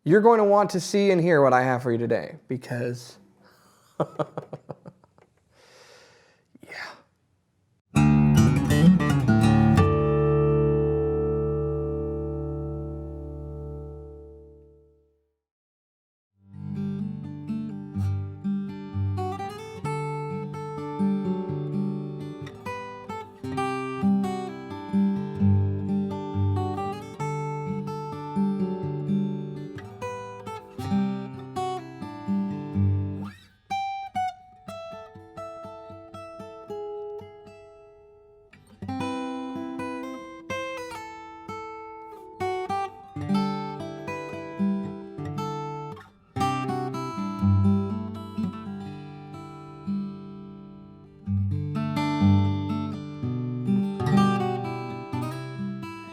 you're going to want to see and hear what I have for you today, because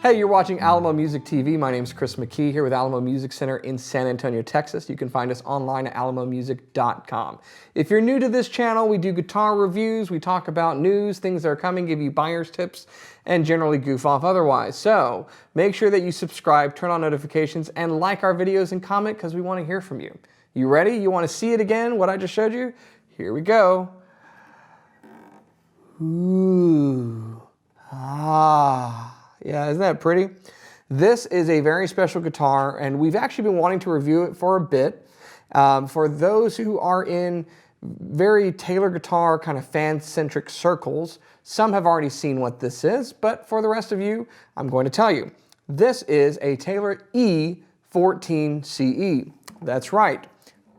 hey, you're watching Alamo Music TV. My name is Chris McKee here with Alamo Music Center in San Antonio, Texas. You can find us online at alamomusic.com. If you're new to this channel, we do guitar reviews, we talk about news, things that are coming, give you buyer's tips, and generally goof off otherwise. So make sure that you subscribe, turn on notifications, and like our videos and comment, because we want to hear from you. You ready? You want to see it again, what I just showed you? Here we go. Ooh. Ah. Yeah, isn't that pretty? This is a very special guitar, and we've actually been wanting to review it for a bit. For those who are in very Taylor guitar kind of fan-centric circles, some have already seen what this is, but for the rest of you, I'm going to tell you. This is a Taylor E14ce. That's right,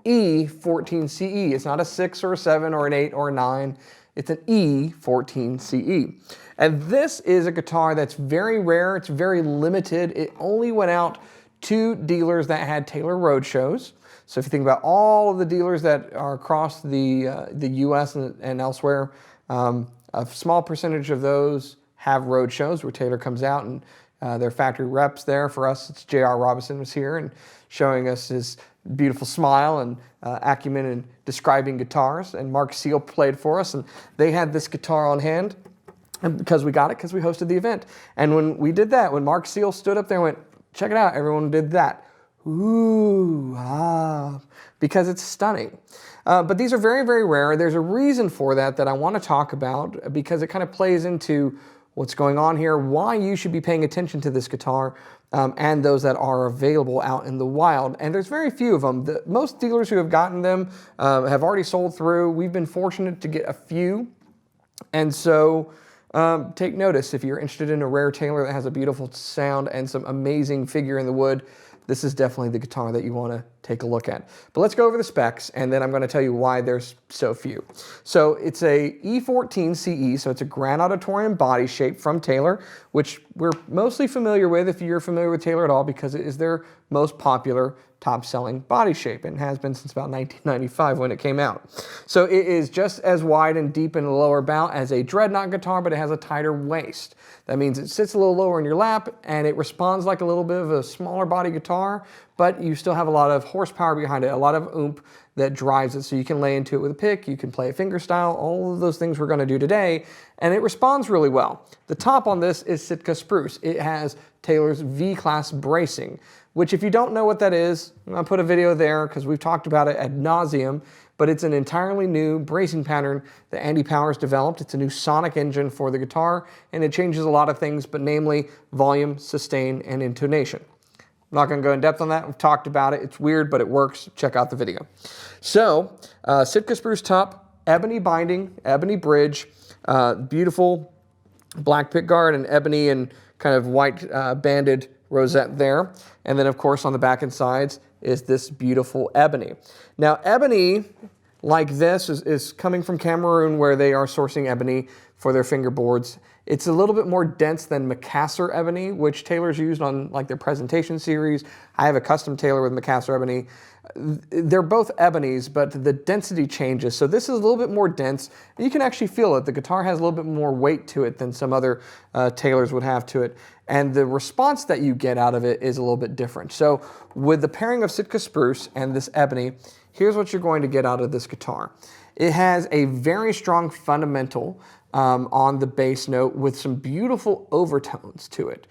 E14ce. It's not a 6 or a 7 or an 8 or a 9. It's an E14ce. And this is a guitar that's very rare, it's very limited. It only went out to dealers that had Taylor road shows. So if you think about all of the dealers that are across the US and elsewhere, a small percentage of those have road shows where Taylor comes out, and their factory reps there. For us, it's J.R. Robinson was here and showing us his beautiful smile and acumen in describing guitars. And Mark Seal played for us, and they had this guitar on hand. And because we got it, because we hosted the event. And when we did that, when Mark Seal stood up there and went, check it out, everyone did that. Ooh, ah, because it's stunning. But these are very, very rare. There's a reason for that I want to talk about, because it kind of plays into what's going on here, why you should be paying attention to this guitar, and those that are available out in the wild. And there's very few of them. Most dealers who have gotten them have already sold through. We've been fortunate to get a few. And so take notice if you're interested in a rare Taylor that has a beautiful sound and some amazing figure in the wood. This is definitely the guitar that you want to take a look at. But let's go over the specs, and then I'm going to tell you why there's so few. So it's a E14ce, so it's a Grand Auditorium body shape from Taylor, which we're mostly familiar with if you're familiar with Taylor at all, because it is their most popular top-selling body shape, and has been since about 1995 when it came out. So it is just as wide and deep in the lower bout as a dreadnought guitar, but it has a tighter waist. That means it sits a little lower in your lap, and it responds like a little bit of a smaller body guitar, but you still have a lot of horsepower behind it, a lot of oomph that drives it, so you can lay into it with a pick, you can play it fingerstyle, all of those things we're going to do today, and it responds really well. The top on this is Sitka spruce. It has Taylor's V-class bracing, which if you don't know what that is, I'll put a video there because we've talked about it ad nauseum, but it's an entirely new bracing pattern that Andy Powers developed. It's a new sonic engine for the guitar, and it changes a lot of things, but namely volume, sustain, and intonation. I'm not going to go in depth on that. We've talked about it. It's weird, but it works. Check out the video. So, Sitka spruce top, ebony binding, ebony bridge, beautiful black pickguard, and ebony and kind of white banded rosette there. And then, of course, on the back and sides is this beautiful ebony. Now, ebony, like this, is coming from Cameroon, where they are sourcing ebony for their fingerboards. It's a little bit more dense than Macassar ebony, which Taylor's used on like their presentation series. I have a custom Taylor with Macassar ebony. They're both ebonies, but the density changes. So this is a little bit more dense. You can actually feel it. The guitar has a little bit more weight to it than some other Taylors would have to it. And the response that you get out of it is a little bit different. So with the pairing of Sitka spruce and this ebony, here's what you're going to get out of this guitar. It has a very strong fundamental on the bass note with some beautiful overtones to it.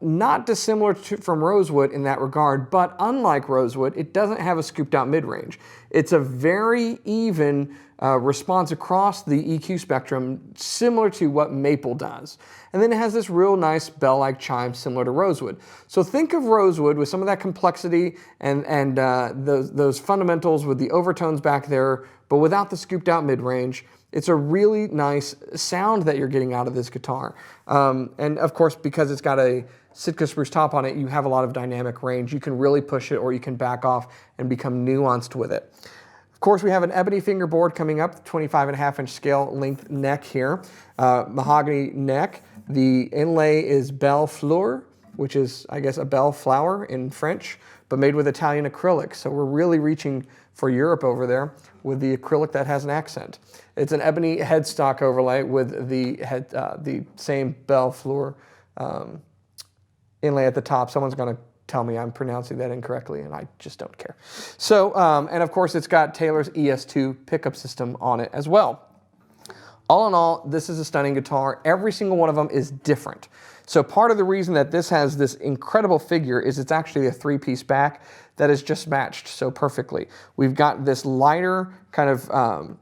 not dissimilar from rosewood in that regard, but unlike rosewood, it doesn't have a scooped out mid-range. It's a very even response across the EQ spectrum, similar to what maple does. And then it has this real nice bell-like chime similar to rosewood. So think of rosewood with some of that complexity and those fundamentals with the overtones back there, but without the scooped out mid-range. It's a really nice sound that you're getting out of this guitar. And of course, because it's got a Sitka spruce top on it, you have a lot of dynamic range. You can really push it or you can back off and become nuanced with it. Of course, we have an ebony fingerboard coming up, 25.5-inch scale length neck here. Mahogany neck. The inlay is belle fleur, which is, I guess, a bell flower in French, but made with Italian acrylic. So we're really reaching for Europe over there with the acrylic that has an accent. It's an ebony headstock overlay with the same belle fleur inlay at the top. Someone's going to tell me I'm pronouncing that incorrectly, and I just don't care. So, and of course, it's got Taylor's ES2 pickup system on it as well. All in all, this is a stunning guitar. Every single one of them is different. So part of the reason that this has this incredible figure is it's actually a 3-piece back that is just matched so perfectly. We've got this lighter kind of,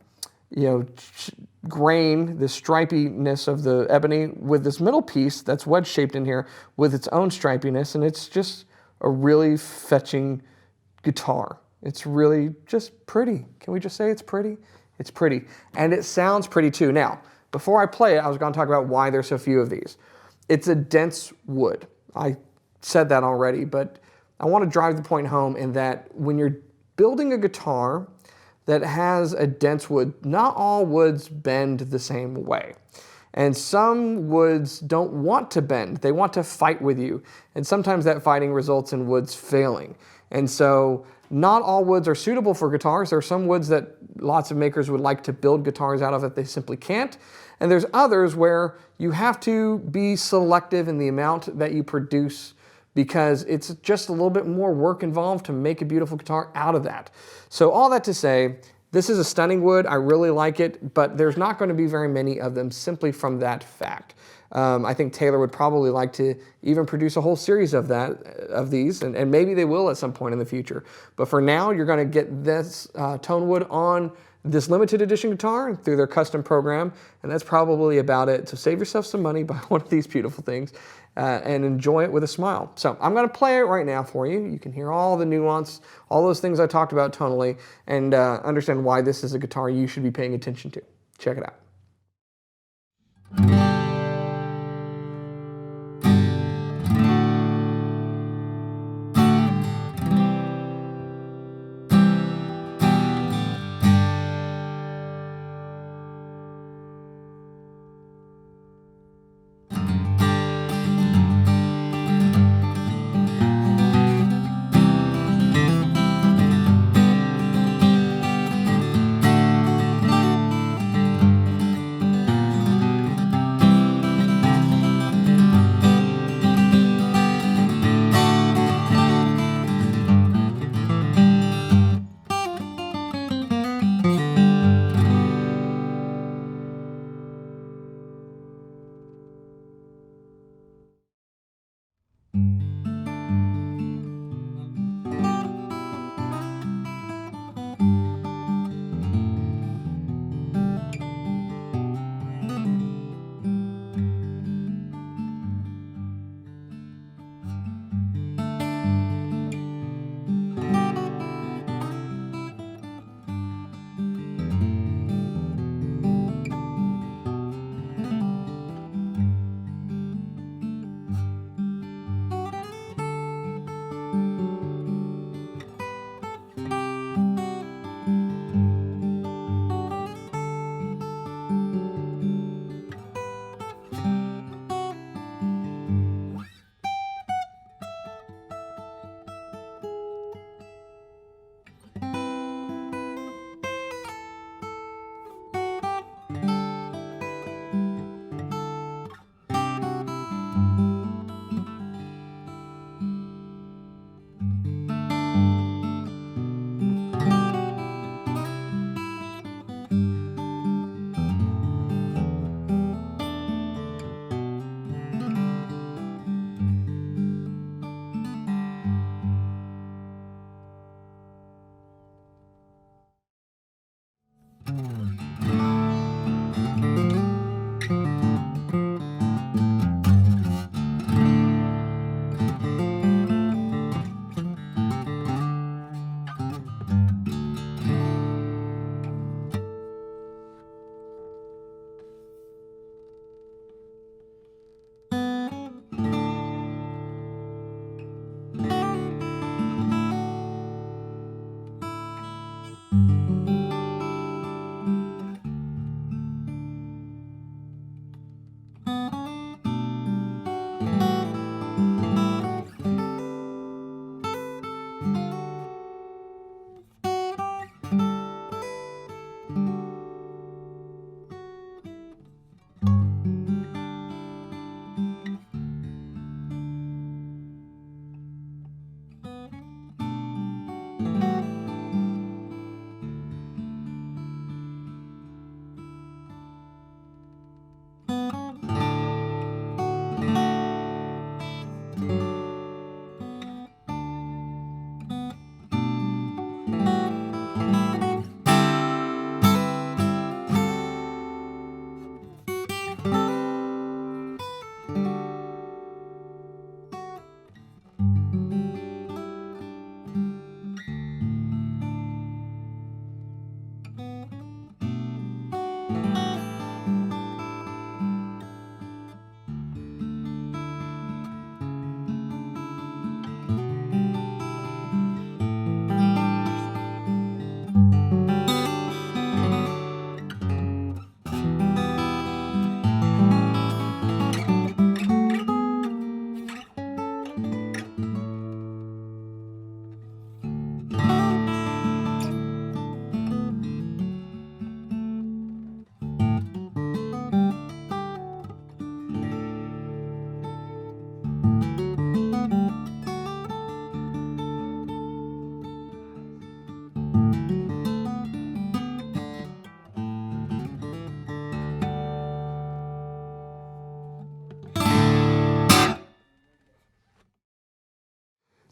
grain, the stripiness of the ebony with this middle piece that's wedge-shaped in here with its own stripiness, and it's just a really fetching guitar. It's really just pretty. Can we just say it's pretty? It's pretty. And it sounds pretty too. Now, before I play it, I was going to talk about why there's so few of these. It's a dense wood. I said that already, but I want to drive the point home in that when you're building a guitar that has a dense wood, not all woods bend the same way. And some woods don't want to bend. They want to fight with you. And sometimes that fighting results in woods failing. And so not all woods are suitable for guitars. There are some woods that lots of makers would like to build guitars out of that they simply can't. And there's others where you have to be selective in the amount that you produce because it's just a little bit more work involved to make a beautiful guitar out of that. So all that to say, this is a stunning wood. I really like it, but there's not going to be very many of them simply from that fact. I think Taylor would probably like to even produce a whole series of these, and maybe they will at some point in the future. But for now, you're going to get this tone wood on this limited edition guitar through their custom program, and that's probably about it. So save yourself some money, buy one of these beautiful things, and enjoy it with a smile. So I'm going to play it right now for you. You can hear all the nuance, all those things I talked about tonally, and understand why this is a guitar you should be paying attention to. Check it out.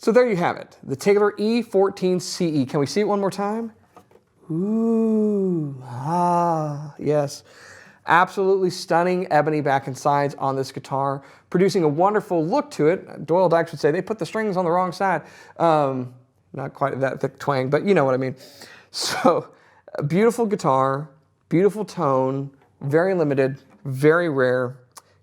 So there you have it, the Taylor E14ce. Can we see it one more time? Ooh, yes. Absolutely stunning ebony back and sides on this guitar, producing a wonderful look to it. Doyle Dykes would say they put the strings on the wrong side. Not quite that thick twang, but you know what I mean. So, a beautiful guitar, beautiful tone, very limited, very rare.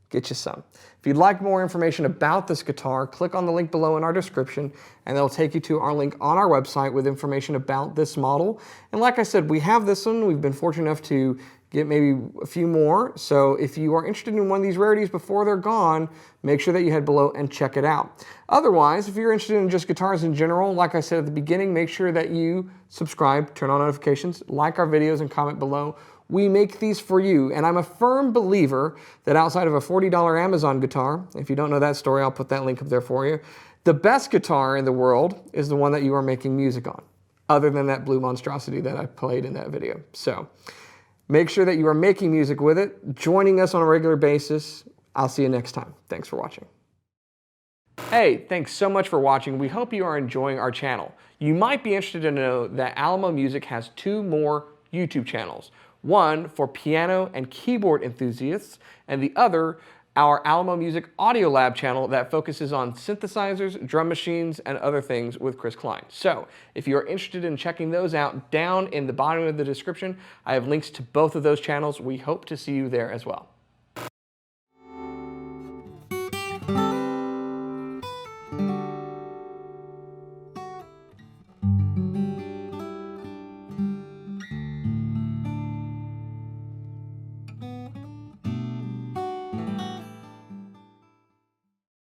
Get you some. If you'd like more information about this guitar, click on the link below in our description, and it'll take you to our link on our website with information about this model. And like I said, we have this one. We've been fortunate enough to get maybe a few more. So if you are interested in one of these rarities before they're gone, make sure that you head below and check it out. Otherwise, if you're interested in just guitars in general, like I said at the beginning, make sure that you subscribe, turn on notifications, like our videos, and comment below. We make these for you, and I'm a firm believer that outside of a $40 Amazon guitar, if you don't know that story, I'll put that link up there for you, the best guitar in the world is the one that you are making music on, other than that blue monstrosity that I played in that video. So make sure that you are making music with it, joining us on a regular basis. I'll see you next time. Thanks for watching. Hey, thanks so much for watching. We hope you are enjoying our channel. You might be interested to know that Alamo Music has 2 more YouTube channels. One for piano and keyboard enthusiasts, and the other, our Alamo Music Audio Lab channel that focuses on synthesizers, drum machines, and other things with Chris Klein. So, if you are interested in checking those out, down in the bottom of the description, I have links to both of those channels. We hope to see you there as well.